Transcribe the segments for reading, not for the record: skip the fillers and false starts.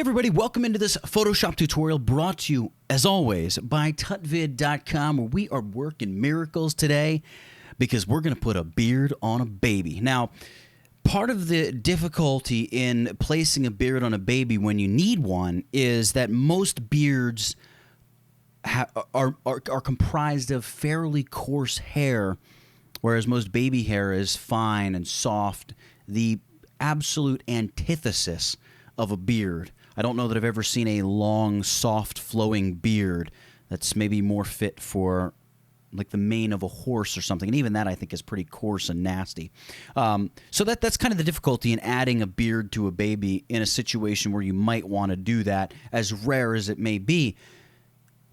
everybody, welcome into this Photoshop tutorial brought to you, as always, by tutvid.com, where we are working miracles today because we're going to put a beard on a baby. Now, part of the difficulty in placing a beard on a baby when you need one is that most beards are comprised of fairly coarse hair, whereas most baby hair is fine and soft, the absolute antithesis of a beard. I don't know that I've ever seen a long, soft, flowing beard that's maybe more fit for like the mane of a horse or something. And even that, I think, is pretty coarse and nasty. So that's kind of the difficulty in adding a beard to a baby in a situation where you might want to do that, as rare as it may be.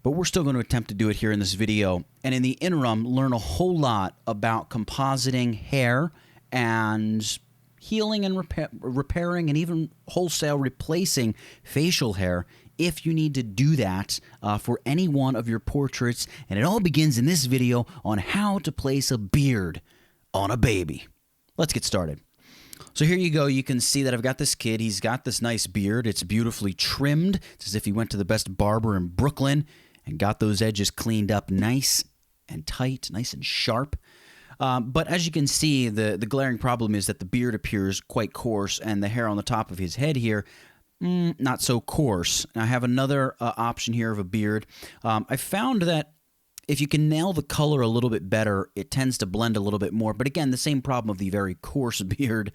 But we're still going to attempt to do it here in this video. And in the interim, learn a whole lot about compositing hair and healing and repairing and even wholesale replacing facial hair if you need to do that for any one of your portraits. And it all begins in this video on how to place a beard on a baby. Let's get started. So here you go. You can see that I've got this kid. He's got this nice beard. It's beautifully trimmed. It's as if he went to the best barber in Brooklyn and got those edges cleaned up nice and tight, nice and sharp. But as you can see, the glaring problem is that the beard appears quite coarse and the hair on the top of his head here, not so coarse. I have another option here of a beard. I found that if you can nail the color a little bit better, it tends to blend a little bit more. But again, the same problem of the very coarse beard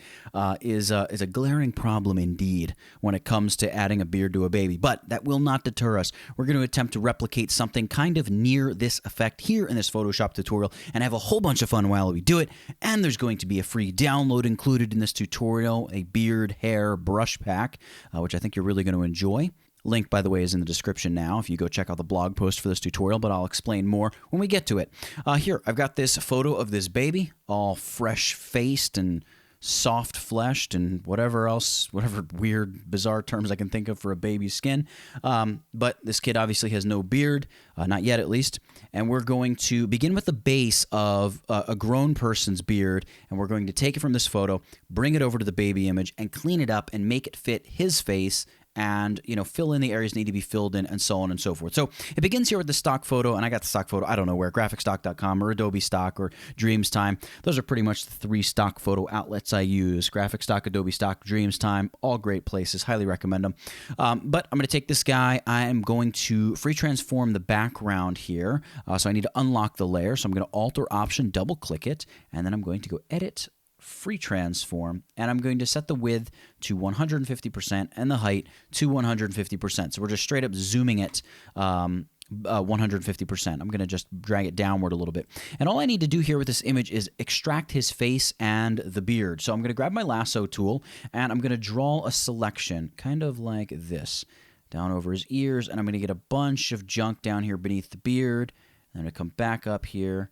is a glaring problem indeed when it comes to adding a beard to a baby. But that will not deter us. We're going to attempt to replicate something kind of near this effect here in this Photoshop tutorial and have a whole bunch of fun while we do it. And there's going to be a free download included in this tutorial, a beard hair brush pack, which I think you're really going to enjoy. Link, by the way, is in the description now if you go check out the blog post for this tutorial, but I'll explain more when we get to it. Here, I've got this photo of this baby, all fresh-faced and soft-fleshed and whatever else, whatever weird, bizarre terms I can think of for a baby's skin. But this kid obviously has no beard, not yet at least, and we're going to begin with the base of a grown person's beard, and we're going to take it from this photo, bring it over to the baby image, and clean it up and make it fit his face and, you know, fill in the areas that need to be filled in and so on and so forth. So it begins here with the stock photo, and I got the stock photo, I don't know where, graphicstock.com or Adobe Stock or Dreamstime. Those are pretty much the three stock photo outlets I use. Graphic Stock, Adobe Stock, Dreamstime, all great places. Highly recommend them. But I'm going to take this guy. I am going to free transform the background here. So I need to unlock the layer. So I'm going to Alt or Option, double click it, and then I'm going to go Edit, Free Transform, and I'm going to set the width to 150% and the height to 150%. So we're just straight up zooming it 150%. I'm going to just drag it downward a little bit. And all I need to do here with this image is extract his face and the beard. So I'm going to grab my lasso tool and I'm going to draw a selection kind of like this down over his ears, and I'm going to get a bunch of junk down here beneath the beard. And I'm going to come back up here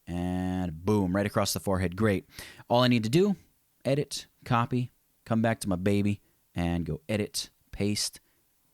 and boom, right across the forehead. Great. All I need to do, edit, copy, come back to my baby, and go edit, paste,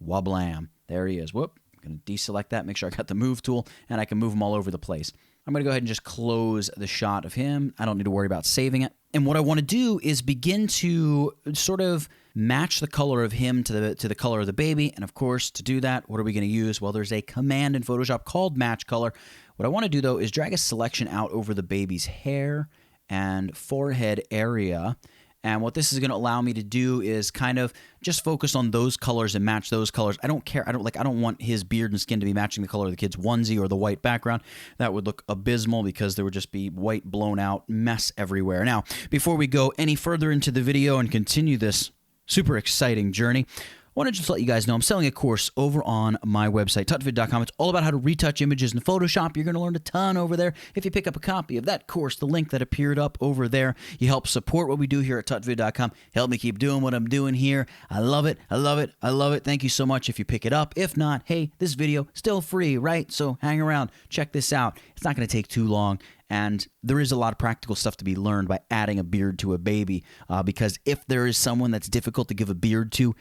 wablam. There he is. Whoop. I'm going to deselect that, make sure I got the move tool, and I can move them all over the place. I'm going to go ahead and just close the shot of him. I don't need to worry about saving it. And what I want to do is begin to sort of match the color of him to the color of the baby. And of course, to do that, what are we going to use? Well, there's a command in Photoshop called Match Color. What I want to do, though, is drag a selection out over the baby's hair and forehead area. And what this is going to allow me to do is kind of just focus on those colors and match those colors. I don't care. I don't want his beard and skin to be matching the color of the kid's onesie or the white background. That would look abysmal because there would just be white blown out mess everywhere. Now, before we go any further into the video and continue this super exciting journey, I want to just let you guys know I'm selling a course over on my website, tutvid.com. It's all about how to retouch images in Photoshop. You're going to learn a ton over there. If you pick up a copy of that course, the link that appeared up over there, you help support what we do here at tutvid.com. Help me keep doing what I'm doing here. I love it. I love it. I love it. Thank you so much if you pick it up. If not, hey, this video still free, right? So hang around. Check this out. It's not going to take too long. And there is a lot of practical stuff to be learned by adding a beard to a baby because if there is someone that's difficult to give a beard to,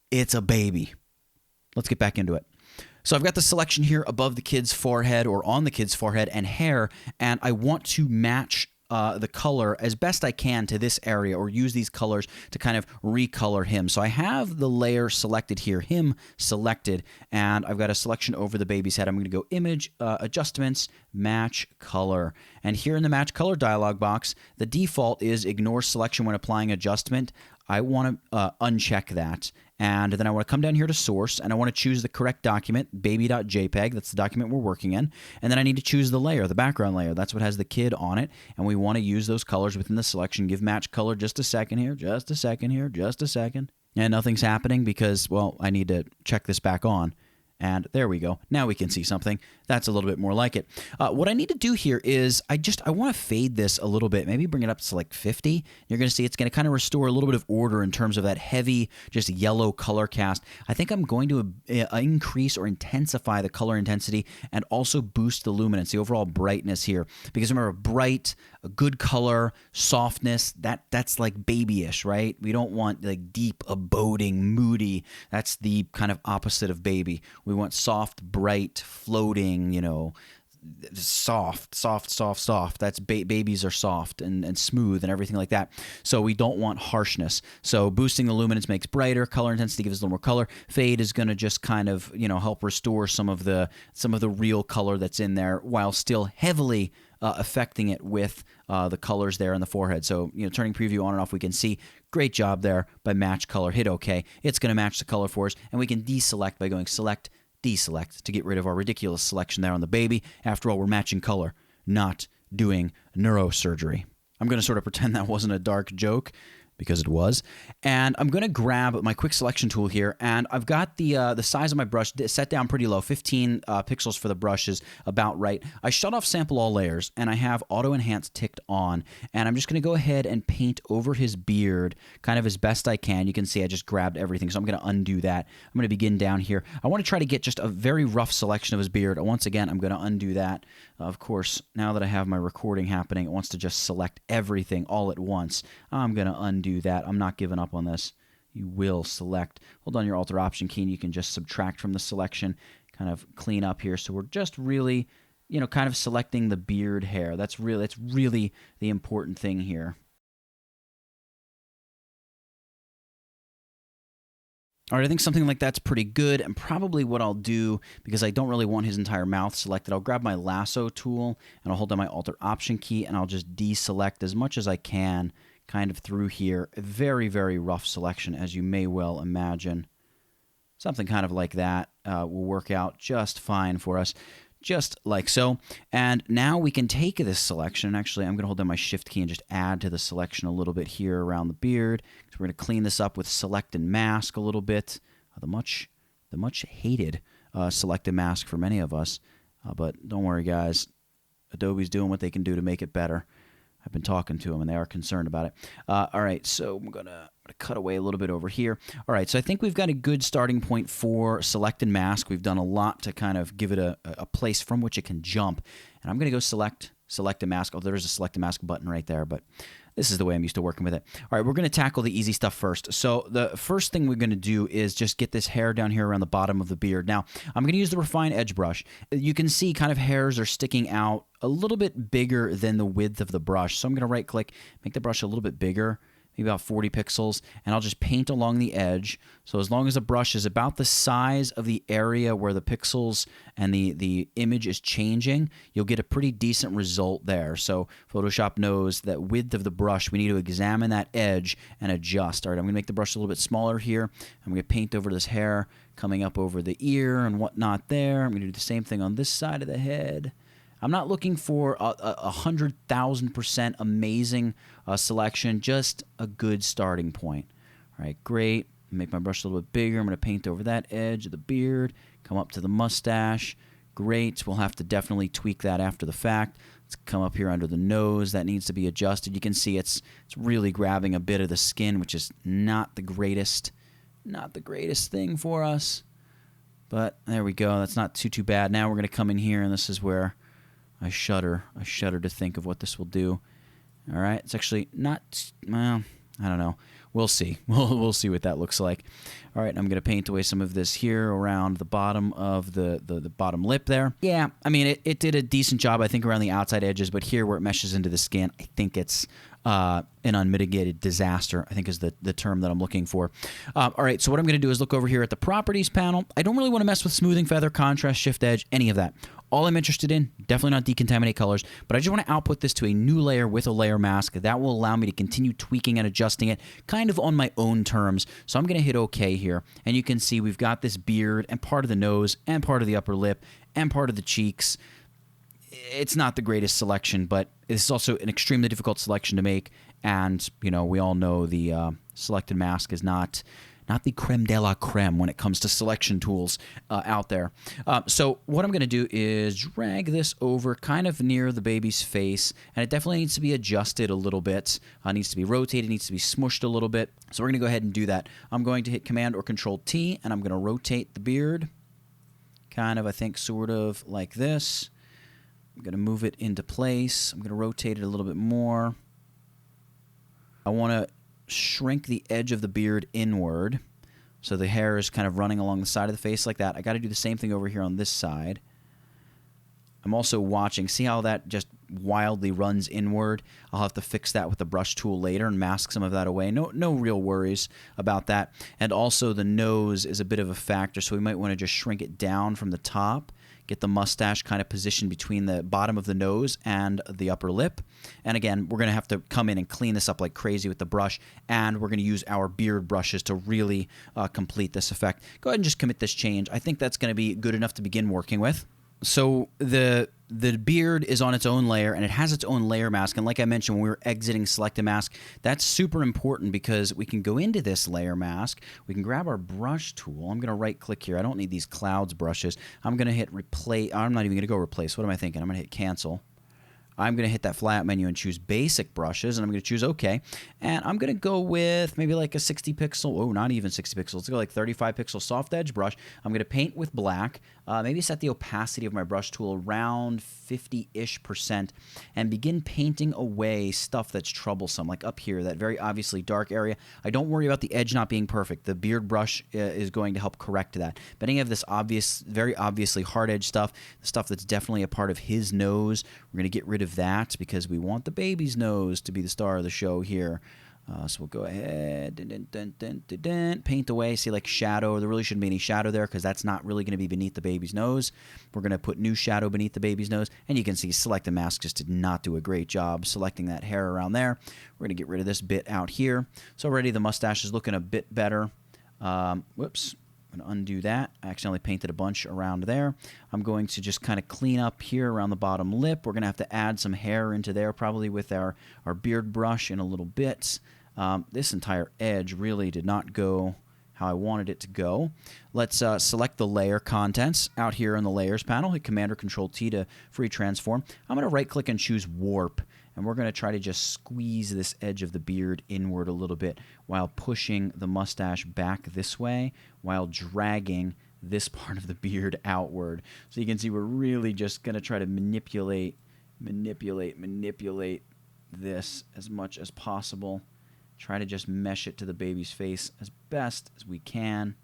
it's a baby. Let's get back into it. So I've got the selection here above the kid's forehead or on the kid's forehead and hair, and I want to match the color as best I can to this area, or use these colors to kind of recolor him. So I have the layer selected here, him selected, and I've got a selection over the baby's head. I'm going to go Image, Adjustments, Match Color. And here in the Match Color dialog box, the default is Ignore Selection when applying adjustment. I want to uncheck that. And then I want to come down here to Source, and I want to choose the correct document, baby.jpg. That's the document we're working in. And then I need to choose the layer, the background layer. That's what has the kid on it. And we want to use those colors within the selection. Give Match Color just a second here, just a second here, just a second. And nothing's happening because, well, I need to check this back on. And there we go. Now we can see something. That's a little bit more like it. What I need to do here is I want to fade this a little bit. Maybe bring it up to like 50. You're going to see it's going to kind of restore a little bit of order in terms of that heavy, just yellow color cast. I think I'm going to increase or intensify the color intensity and also boost the luminance, the overall brightness here. Because remember, bright, a good color, softness, that's like babyish, right? We don't want like deep, abiding, moody. That's the kind of opposite of baby. We want soft, bright, floating, soft. That's babies are soft and smooth and everything like that. So we don't want harshness. So boosting the luminance makes brighter. Color intensity gives us a little more color. Fade is going to just kind of help restore some of the real color that's in there while still heavily affecting it with the colors there on the forehead. So turning preview on and off, we can see. Great job there by Match Color. Hit OK. It's going to match the color for us, and we can deselect by going Select, Deselect to get rid of our ridiculous selection there on the baby. After all, we're matching color, not doing neurosurgery. I'm going to sort of pretend that wasn't a dark joke, because it was. And I'm going to grab my quick selection tool here, and I've got the size of my brush set down pretty low. 15 pixels for the brush is about right. I shut off Sample All Layers, and I have Auto Enhance ticked on, and I'm just going to go ahead and paint over his beard kind of as best I can. You can see I just grabbed everything, so I'm going to undo that. I'm going to begin down here. I want to try to get just a very rough selection of his beard. Once again, I'm going to undo that. Of course, now that I have my recording happening, it wants to just select everything all at once. I'm going to undo that. I'm not giving up on this. You will select. Hold on your Alt or Option key, and you can just subtract from the selection, kind of clean up here. So we're just really, kind of selecting the beard hair. That's really the important thing here. All right, I think something like that's pretty good, and probably what I'll do, because I don't really want his entire mouth selected, I'll grab my lasso tool, and I'll hold down my Alt or Option key, and I'll just deselect as much as I can kind of through here. A very, very rough selection, as you may well imagine. Something kind of like that will work out just fine for us. Just like so. And now we can take this selection. Actually, I'm going to hold down my Shift key and just add to the selection a little bit here around the beard. So we're going to clean this up with Select and Mask a little bit. The much hated Select and Mask for many of us. But don't worry, guys. Adobe's doing what they can do to make it better. I've been talking to them, and they are concerned about it. All right, so I'm going to cut away a little bit over here. All right, so I think we've got a good starting point for Select and Mask. We've done a lot to kind of give it a place from which it can jump. And I'm going to go Select and Mask. Oh, there's a Select and Mask button right there, but this is the way I'm used to working with it. All right, we're going to tackle the easy stuff first. So the first thing we're going to do is just get this hair down here around the bottom of the beard. Now, I'm going to use the Refine Edge brush. You can see kind of hairs are sticking out a little bit bigger than the width of the brush. So I'm going to right-click, make the brush a little bit bigger, maybe about 40 pixels, and I'll just paint along the edge. So as long as the brush is about the size of the area where the pixels and the image is changing, you'll get a pretty decent result there. So Photoshop knows that width of the brush, we need to examine that edge and adjust. All right, I'm going to make the brush a little bit smaller here. I'm going to paint over this hair coming up over the ear and whatnot there. I'm going to do the same thing on this side of the head. I'm not looking for a 100,000% amazing selection, just a good starting point. All right, great. Make my brush a little bit bigger. I'm going to paint over that edge of the beard, come up to the mustache. Great. We'll have to definitely tweak that after the fact. Let's come up here under the nose. That needs to be adjusted. You can see it's really grabbing a bit of the skin, which is not the greatest thing for us. But there we go. That's not too bad. Now we're going to come in here, and this is where I shudder to think of what this will do. All right, it's actually not, well, I don't know. We'll see. We'll see what that looks like. All right, I'm going to paint away some of this here around the bottom of the bottom lip there. Yeah, I mean, it did a decent job, I think, around the outside edges, but here where it meshes into the skin, I think it's an unmitigated disaster, I think is the term that I'm looking for. All right, so what I'm going to do is look over here at the Properties panel. I don't really want to mess with smoothing, feather, contrast, shift edge, any of that. All I'm interested in, definitely not decontaminate colors, but I just want to output this to a new layer with a layer mask. That will allow me to continue tweaking and adjusting it kind of on my own terms. So I'm going to hit OK here, and you can see we've got this beard and part of the nose and part of the upper lip and part of the cheeks. It's not the greatest selection, but it's also an extremely difficult selection to make, and we all know the selected mask is not the creme de la creme when it comes to selection tools out there. So what I'm going to do is drag this over kind of near the baby's face, and it definitely needs to be adjusted a little bit. Needs to be rotated, needs to be smushed a little bit. So we're going to go ahead and do that. I'm going to hit Command or Control T, and I'm going to rotate the beard, kind of, I think, sort of like this. I'm going to move it into place. I'm going to rotate it a little bit more. I want to shrink the edge of the beard inward so the hair is kind of running along the side of the face like that. I got to do the same thing over here on this side. I'm also watching. See how that just wildly runs inward? I'll have to fix that with the brush tool later and mask some of that away. No real worries about that. And also the nose is a bit of a factor, so we might want to just shrink it down from the top. Get the mustache kind of positioned between the bottom of the nose and the upper lip. And again, we're going to have to come in and clean this up like crazy with the brush, and we're going to use our beard brushes to really complete this effect. Go ahead and just commit this change. I think that's going to be good enough to begin working with. So the beard is on its own layer, and it has its own layer mask. And like I mentioned, when we were exiting Select a Mask, that's super important because we can go into this layer mask. We can grab our brush tool. I'm going to right-click here. I don't need these clouds brushes. I'm going to hit Replace. I'm not even going to go Replace. What am I thinking? I'm going to hit Cancel. I'm going to hit that flat menu and choose Basic Brushes, and I'm going to choose OK. And I'm going to go with maybe like a 60 pixel, oh, not even 60 pixels. Let's go like 35 pixel soft edge brush. I'm going to paint with black, maybe set the opacity of my brush tool around 50-ish% and begin painting away stuff that's troublesome, like up here, that very obviously dark area. I don't worry about the edge not being perfect. The beard brush is going to help correct that. But any of this obvious, very obviously hard edge stuff, the stuff that's definitely a part of his nose, we're going to get rid of that because we want the baby's nose to be the star of the show here. So we'll go ahead, paint away, see like shadow. There really shouldn't be any shadow there because that's not really going to be beneath the baby's nose. We're going to put new shadow beneath the baby's nose, and you can see Select a Mask just did not do a great job selecting that hair around there. We're going to get rid of this bit out here. So already the mustache is looking a bit better. Whoops. I'm going to undo that. I accidentally painted a bunch around there. I'm going to just kind of clean up here around the bottom lip. We're going to have to add some hair into there probably with our beard brush in a little bit. This entire edge really did not go how I wanted it to go. Let's select the layer contents out here in the Layers panel. Hit Command or Control T to free transform. I'm going to right-click and choose Warp. And we're going to try to just squeeze this edge of the beard inward a little bit while pushing the mustache back this way while dragging this part of the beard outward. So you can see we're really just going to try to manipulate this as much as possible. Try to just mesh it to the baby's face as best we can.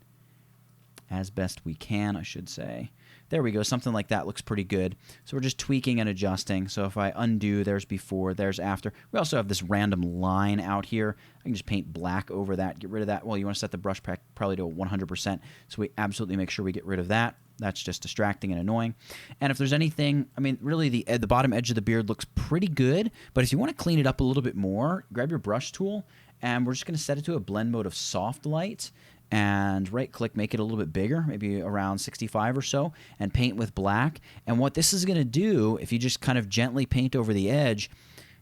As best we can, I should say. There we go. Something like that looks pretty good. So we're just tweaking and adjusting. So if I undo, there's before, there's after. We also have this random line out here. I can just paint black over that, get rid of that. Well, you want to set the brush pack probably to 100%. So we absolutely make sure we get rid of that. That's just distracting and annoying. And if there's anything, I mean, really the bottom edge of the beard looks pretty good. But if you want to clean it up a little bit more, grab your brush tool. And we're just going to set it to a blend mode of soft light. And right-click, make it a little bit bigger, maybe around 65 or so, and paint with black. And what this is going to do, if you just kind of gently paint over the edge,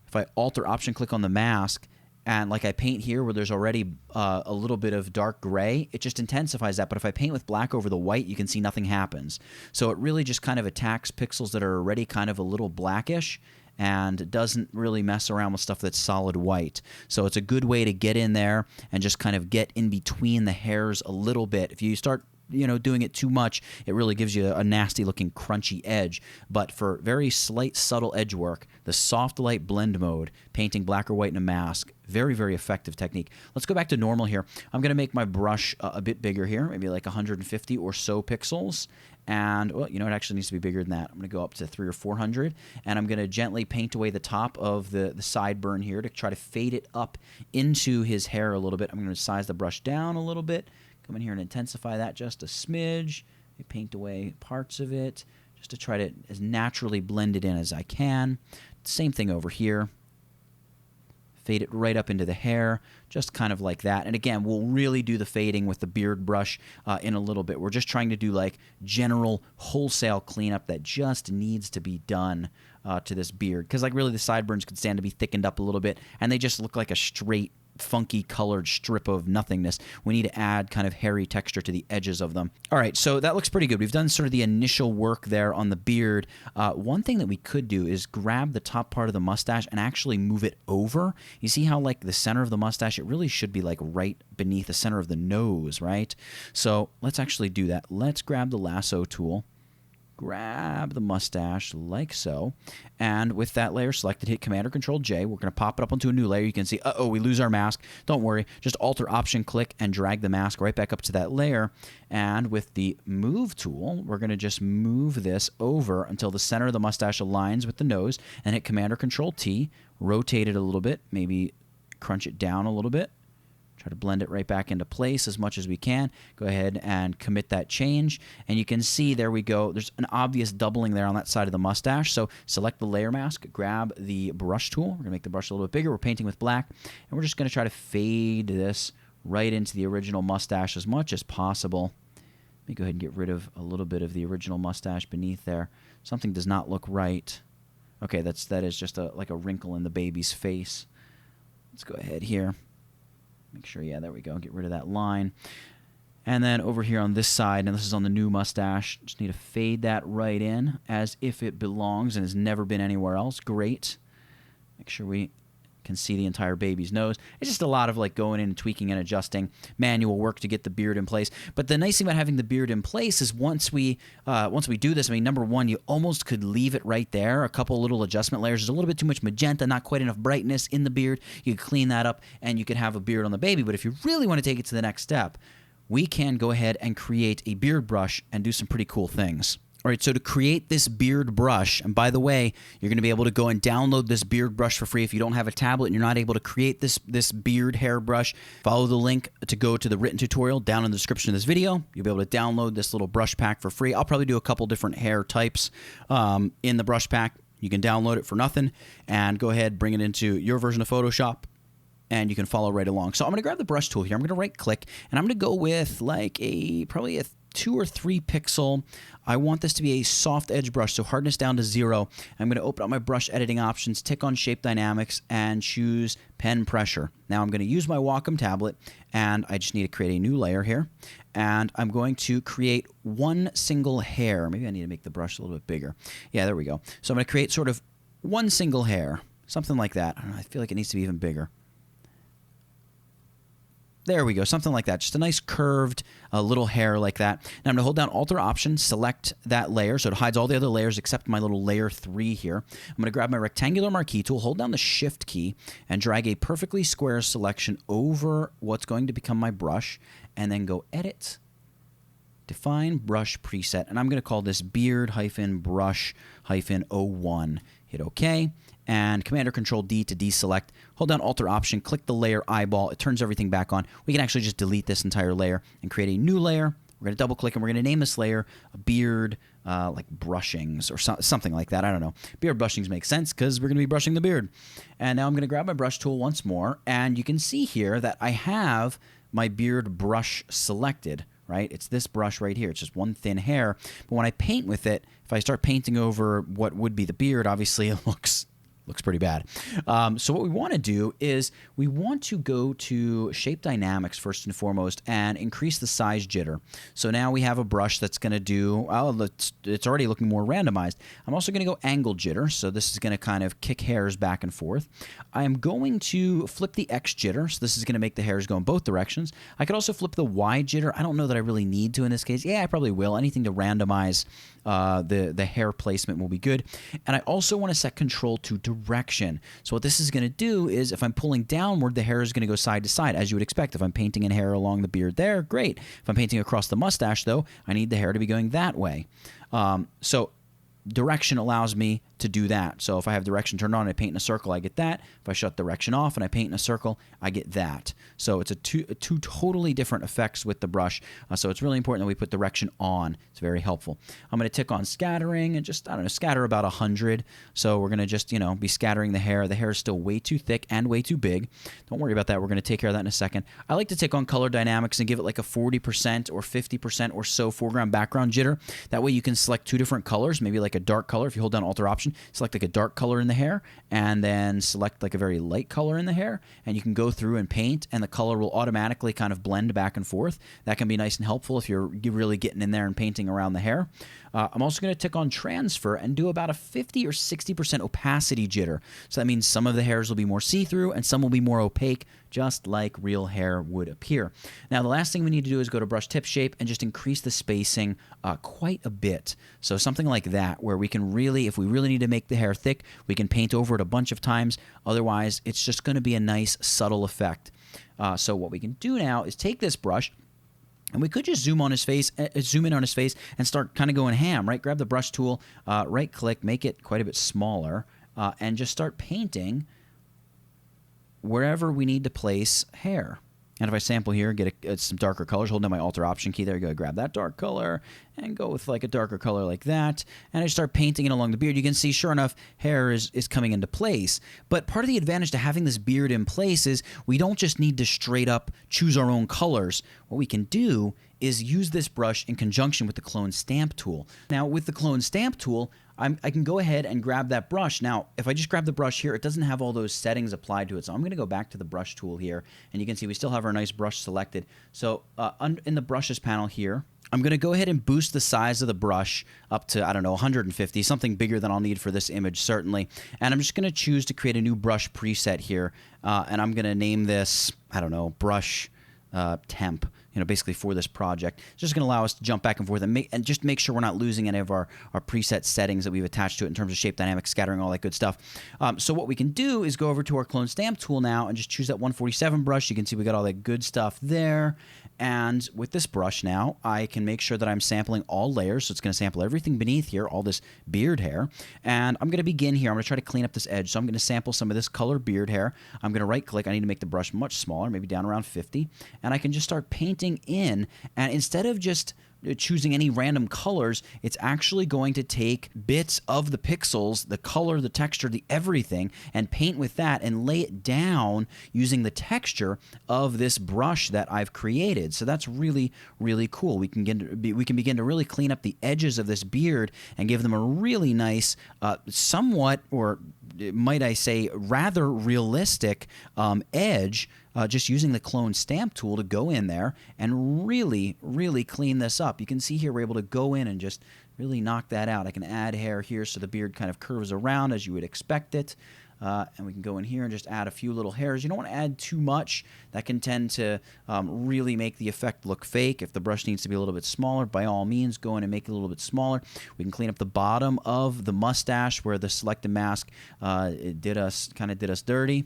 if I Alt-Option-click on the mask, and like I paint here where there's already a little bit of dark gray, it just intensifies that. But if I paint with black over the white, you can see nothing happens. So it really just kind of attacks pixels that are already kind of a little blackish, and doesn't really mess around with stuff that's solid white. So it's a good way to get in there and just kind of get in between the hairs a little bit. If you start doing it too much, it really gives you a nasty looking crunchy edge. But for very slight, subtle edge work, the soft light blend mode, painting black or white in a mask, very, very effective technique. Let's go back to normal here. I'm going to make my brush a bit bigger here, maybe like 150 or so pixels. And, well, it actually needs to be bigger than that. I'm going to go up to 300 or 400, and I'm going to gently paint away the top of the sideburn here to try to fade it up into his hair a little bit. I'm going to size the brush down a little bit, come in here and intensify that just a smidge. I paint away parts of it just to try to as naturally blend it in as I can. Same thing over here. Fade it right up into the hair, just kind of like that. And again, we'll really do the fading with the beard brush in a little bit. We're just trying to do like general wholesale cleanup that just needs to be done to this beard. Because like really the sideburns could stand to be thickened up a little bit, and they just look like a straight, funky colored strip of nothingness. We need to add kind of hairy texture to the edges of them. All right, so that looks pretty good. We've done sort of the initial work there on the beard. One thing that we could do is grab the top part of the mustache and actually move it over. You see how like the center of the mustache, it really should be like right beneath the center of the nose, right? So let's actually do that. Let's grab the lasso tool, grab the mustache like so, and with that layer selected, hit Command or Control J. We're going to pop it up onto a new layer. You can see, we lose our mask. Don't worry, just Alt or Option click and drag the mask right back up to that layer. And with the Move tool, we're going to just move this over until the center of the mustache aligns with the nose, and hit Command or Control T, rotate it a little bit, maybe crunch it down a little bit. Try to blend it right back into place as much as we can. Go ahead and commit that change. And you can see, there we go. There's an obvious doubling there on that side of the mustache. So select the layer mask, grab the brush tool. We're going to make the brush a little bit bigger. We're painting with black. And we're just going to try to fade this right into the original mustache as much as possible. Let me go ahead and get rid of a little bit of the original mustache beneath there. Something does not look right. Okay, that is just like a wrinkle in the baby's face. Let's go ahead here. Make sure, yeah, there we go. Get rid of that line. And then over here on this side, and this is on the new mustache, just need to fade that right in as if it belongs and has never been anywhere else. Great. Make sure we can see the entire baby's nose. It's just a lot of like going in and tweaking and adjusting, manual work to get the beard in place. But the nice thing about having the beard in place is once we do this, I mean, number one, you almost could leave it right there. A couple little adjustment layers. There's a little bit too much magenta, not quite enough brightness in the beard. You could clean that up and you could have a beard on the baby. But if you really want to take it to the next step, we can go ahead and create a beard brush and do some pretty cool things. All right, so to create this beard brush, and by the way, you're going to be able to go and download this beard brush for free. If you don't have a tablet and you're not able to create this beard hair brush, follow the link to go to the written tutorial down in the description of this video. You'll be able to download this little brush pack for free. I'll probably do a couple different hair types in the brush pack. You can download it for nothing and go ahead, bring it into your version of Photoshop, and you can follow right along. So I'm going to grab the brush tool here. I'm going to right-click, and I'm going to go with like probably a 2 or 3 pixel. I want this to be a soft edge brush, so hardness down to 0. I'm going to open up my brush editing options, tick on Shape Dynamics, and choose Pen Pressure. Now I'm going to use my Wacom tablet, and I just need to create a new layer here. And I'm going to create one single hair. Maybe I need to make the brush a little bit bigger. Yeah, there we go. So I'm going to create sort of one single hair, something like that. I don't know, I feel like it needs to be even bigger. There we go, something like that. Just a nice curved little hair like that. Now I'm going to hold down Alt or Option, select that layer so it hides all the other layers except my little layer 3 here. I'm going to grab my rectangular marquee tool, hold down the Shift key, and drag a perfectly square selection over what's going to become my brush, and then go Edit, Define Brush Preset, and I'm going to call this Beard-Brush-01. Hit OK, and Command or Control D to deselect. Hold down Alt or Option, click the layer eyeball. It turns everything back on. We can actually just delete this entire layer and create a new layer. We're going to double click and we're going to name this layer Beard like Brushings or something like that. I don't know. Beard Brushings makes sense because we're going to be brushing the beard. And now I'm going to grab my brush tool once more, and you can see here that I have my beard brush selected. Right? It's this brush right here. It's just one thin hair. But when I paint with it, if I start painting over what would be the beard, obviously it looks looks pretty bad. So what we want to do is we want to go to shape dynamics first and foremost and increase the size jitter. So now we have a brush that's going to do, it's already looking more randomized. I'm also going to go angle jitter. So this is going to kind of kick hairs back and forth. I am going to flip the X jitter. So this is going to make the hairs go in both directions. I could also flip the Y jitter. I don't know that I really need to in this case. Yeah, I probably will. Anything to randomize the hair placement will be good. And I also want to set control to direction. So what this is going to do is if I'm pulling downward, the hair is going to go side to side, as you would expect. If I'm painting in hair along the beard there, great. If I'm painting across the mustache, though, I need the hair to be going that way. So direction allows me to do that. So if I have direction turned on and I paint in a circle, I get that. If I shut direction off and I paint in a circle, I get that. So it's two totally different effects with the brush. So it's really important that we put direction on. It's very helpful. I'm going to tick on scattering and just, I don't know, scatter about 100. So we're going to just, be scattering the hair. The hair is still way too thick and way too big. Don't worry about that. We're going to take care of that in a second. I like to tick on color dynamics and give it like a 40% or 50% or so foreground background jitter. That way you can select two different colors, maybe like a dark color. If you hold down Alt or Option, select like a dark color in the hair and then select like a very light color in the hair, and you can go through and paint and the color will automatically kind of blend back and forth. That can be nice and helpful if you're really getting in there and painting around the hair. I'm also going to tick on transfer and do about a 50 or 60% opacity jitter. So that means some of the hairs will be more see-through and some will be more opaque, just like real hair would appear. Now, the last thing we need to do is go to brush tip shape and just increase the spacing quite a bit. So something like that, where we can really, if we really need to make the hair thick, we can paint over it a bunch of times. Otherwise, it's just going to be a nice, subtle effect. So what we can do now is take this brush, and we could just zoom on his face, zoom in on his face, and start kind of going ham, right? Grab the brush tool, right-click, make it quite a bit smaller, and just start painting wherever we need to place hair. And if I sample here, get some darker colors, hold down my Alt or Option key, there you go, grab that dark color, and go with like a darker color like that. And I start painting it along the beard. You can see, sure enough, hair is coming into place. But part of the advantage to having this beard in place is we don't just need to straight up choose our own colors. What we can do is use this brush in conjunction with the Clone Stamp tool. Now, with the Clone Stamp tool, I can go ahead and grab that brush. Now, if I just grab the brush here, it doesn't have all those settings applied to it. So I'm going to go back to the brush tool here, and you can see we still have our nice brush selected. So in the brushes panel here, I'm going to go ahead and boost the size of the brush up to, I don't know, 150, something bigger than I'll need for this image, certainly. And I'm just going to choose to create a new brush preset here, and I'm going to name this, I don't know, brush temp, basically for this project. It's just going to allow us to jump back and forth and just make sure we're not losing any of our preset settings that we've attached to it in terms of shape dynamics, scattering, all that good stuff. So what we can do is go over to our Clone Stamp tool now and just choose that 147 brush. You can see we got all that good stuff there. And with this brush now, I can make sure that I'm sampling all layers. So it's going to sample everything beneath here, all this beard hair. And I'm going to begin here. I'm going to try to clean up this edge. So I'm going to sample some of this color beard hair. I'm going to right click. I need to make the brush much smaller, maybe down around 50. And I can just start painting in. And instead of just choosing any random colors, it's actually going to take bits of the pixels, the color, the texture, the everything, and paint with that and lay it down using the texture of this brush that I've created. So that's really, really cool. We can begin to really clean up the edges of this beard and give them a really nice, somewhat, or might I say, rather realistic edge, just using the Clone Stamp tool to go in there and really, really clean this up. You can see here we're able to go in and just really knock that out. I can add hair here so the beard kind of curves around as you would expect it. And we can go in here and just add a few little hairs. You don't want to add too much. That can tend to really make the effect look fake. If the brush needs to be a little bit smaller, by all means, go in and make it a little bit smaller. We can clean up the bottom of the mustache where the selected mask it did us dirty.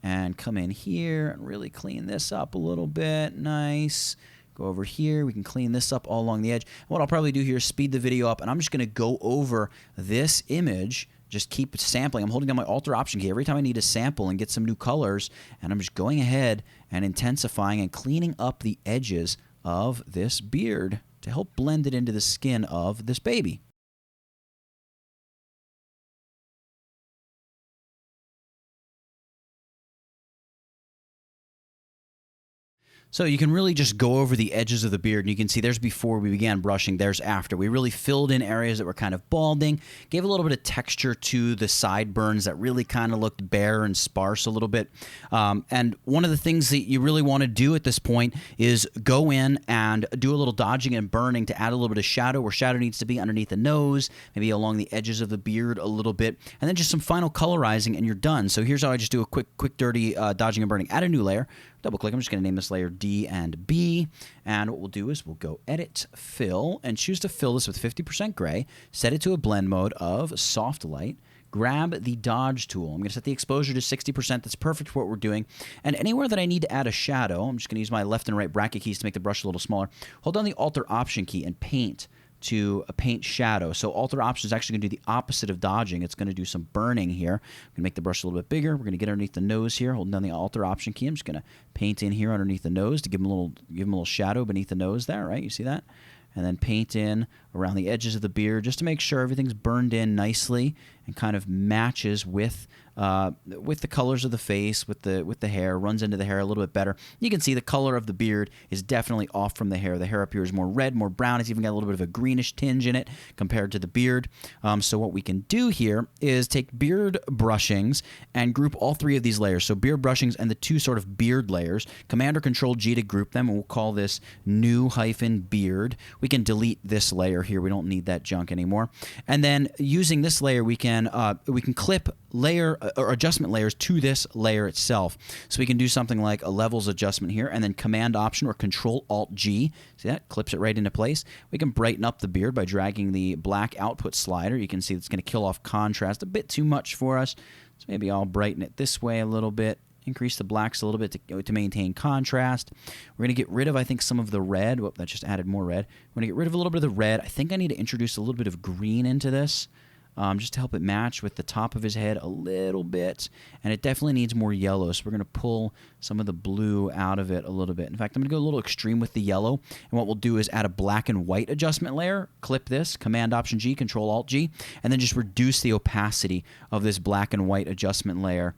And come in here and really clean this up a little bit. Nice. Go over here. We can clean this up all along the edge. What I'll probably do here is speed the video up, and I'm just going to go over this image. Just keep sampling. I'm holding down my Alt or Option key every time I need to sample and get some new colors, and I'm just going ahead and intensifying and cleaning up the edges of this beard to help blend it into the skin of this baby. So you can really just go over the edges of the beard, and you can see there's before we began brushing, there's after. We really filled in areas that were kind of balding, gave a little bit of texture to the sideburns that really kind of looked bare and sparse a little bit. And one of the things that you really want to do at this point is go in and do a little dodging and burning to add a little bit of shadow where shadow needs to be underneath the nose, maybe along the edges of the beard a little bit, and then just some final colorizing and you're done. So here's how I just do a quick dirty dodging and burning. Add a new layer. Double click. I'm just going to name this layer D and B. And what we'll do is we'll go Edit, Fill, and choose to fill this with 50% gray. Set it to a blend mode of soft light. Grab the dodge tool. I'm going to set the exposure to 60%. That's perfect for what we're doing. And anywhere that I need to add a shadow, I'm just going to use my left and right bracket keys to make the brush a little smaller. Hold down the Alter Option key and paint to a paint shadow. So Alter Option is actually going to do the opposite of dodging. It's going to do some burning here. I'm going to make the brush a little bit bigger. We're going to get underneath the nose here, holding down the Alter Option key. I'm just going to paint in here underneath the nose to give him a little shadow beneath the nose there, right? You see that? And then paint in around the edges of the beard just to make sure everything's burned in nicely and kind of matches with the colors of the face, with the hair, runs into the hair a little bit better. You can see the color of the beard is definitely off from the hair. The hair up here is more red, more brown. It's even got a little bit of a greenish tinge in it compared to the beard. So what we can do here is take beard brushings and group all three of these layers. So beard brushings and the two sort of beard layers. Command or Control G to group them, and we'll call this new-beard. We can delete this layer here. We don't need that junk anymore. And then using this layer, we can clip layer or adjustment layers to this layer itself. So we can do something like a levels adjustment here, and then Command Option or Control Alt G. See that? Clips it right into place. We can brighten up the beard by dragging the black output slider. You can see it's going to kill off contrast a bit too much for us. So maybe I'll brighten it this way a little bit. Increase the blacks a little bit to maintain contrast. We're going to get rid of, I think, some of the red. Whoop, that just added more red. We're going to get rid of a little bit of the red. I think I need to introduce a little bit of green into this. Just to help it match with the top of his head a little bit. And it definitely needs more yellow, so we're going to pull some of the blue out of it a little bit. In fact, I'm going to go a little extreme with the yellow, and what we'll do is add a black and white adjustment layer, clip this, Command Option G, Control Alt G, and then just reduce the opacity of this black and white adjustment layer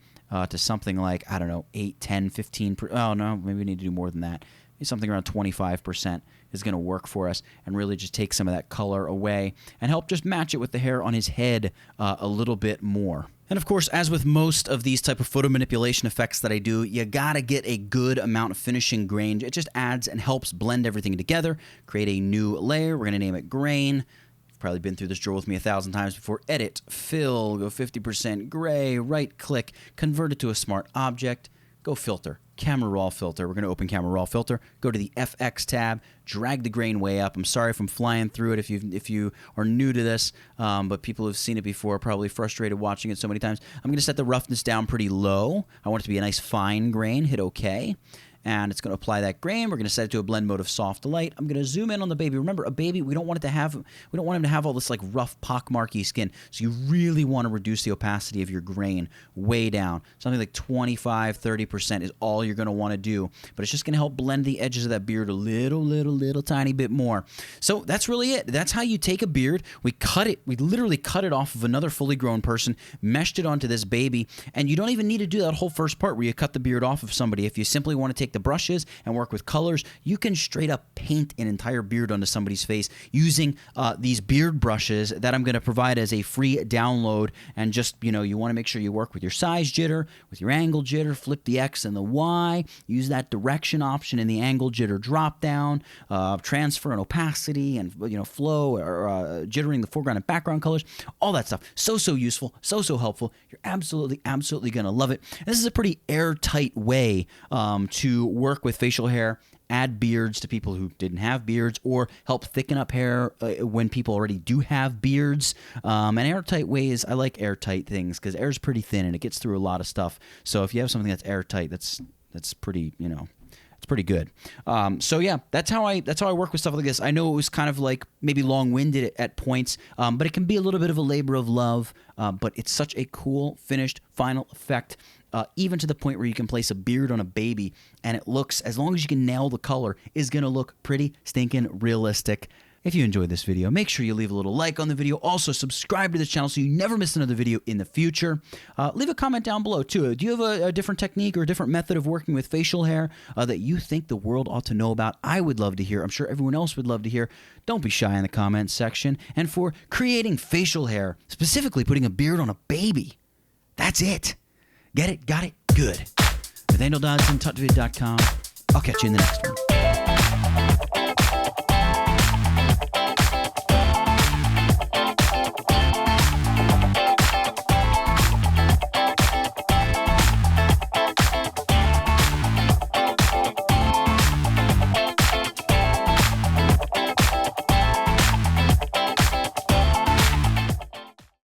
to something like, I don't know, 8, 10, 15, oh no, maybe we need to do more than that. Maybe something around 25% is going to work for us and really just take some of that color away and help just match it with the hair on his head a little bit more. And of course, as with most of these type of photo manipulation effects that I do, you gotta get a good amount of finishing grain. It just adds and helps blend everything together, create a new layer. We're going to name it Grain. You've probably been through this drill with me 1,000 times before. Edit, Fill, go 50% gray, right-click, convert it to a smart object, go Filter. Camera Raw Filter. We're going to open Camera Raw Filter. Go to the FX tab. Drag the grain way up. I'm sorry if I'm flying through it if you are new to this, but people who've seen it before are probably frustrated watching it so many times. I'm going to set the roughness down pretty low. I want it to be a nice fine grain. Hit OK. And it's going to apply that grain. We're going to set it to a blend mode of soft light. I'm going to zoom in on the baby. Remember, a baby, we don't want him to have all this like rough pockmarky skin. So you really want to reduce the opacity of your grain way down. Something like 25, 30% is all you're going to want to do. But it's just going to help blend the edges of that beard a little tiny bit more. So that's really it. That's how you take a beard. We cut it. We literally cut it off of another fully grown person, meshed it onto this baby, and you don't even need to do that whole first part where you cut the beard off of somebody. If you simply want to take the brushes and work with colors, you can straight up paint an entire beard onto somebody's face using these beard brushes that I'm going to provide as a free download. And just, you want to make sure you work with your size jitter, with your angle jitter, flip the X and the Y, use that direction option in the angle jitter drop down, transfer and opacity and flow or jittering the foreground and background colors, all that stuff. So useful, so helpful. You're absolutely going to love it. And this is a pretty airtight way to work with facial hair, add beards to people who didn't have beards, or help thicken up hair when people already do have beards. And airtight ways, I like airtight things because air's pretty thin and it gets through a lot of stuff. So if you have something that's airtight, that's pretty, it's pretty good. So yeah, that's how I work with stuff like this. I know it was kind of like maybe long-winded at points, but it can be a little bit of a labor of love. But it's such a cool finished final effect. Even to the point where you can place a beard on a baby and it looks, as long as you can nail the color, is going to look pretty stinking realistic. If you enjoyed this video, make sure you leave a little like on the video. Also, subscribe to this channel so you never miss another video in the future. Leave a comment down below, too. Do you have a different technique or a different method of working with facial hair that you think the world ought to know about? I would love to hear. I'm sure everyone else would love to hear. Don't be shy in the comments section. And for creating facial hair, specifically putting a beard on a baby, that's it. Get it? Got it? Good. Nathaniel Dodson, TutVid.com. I'll catch you in the next one.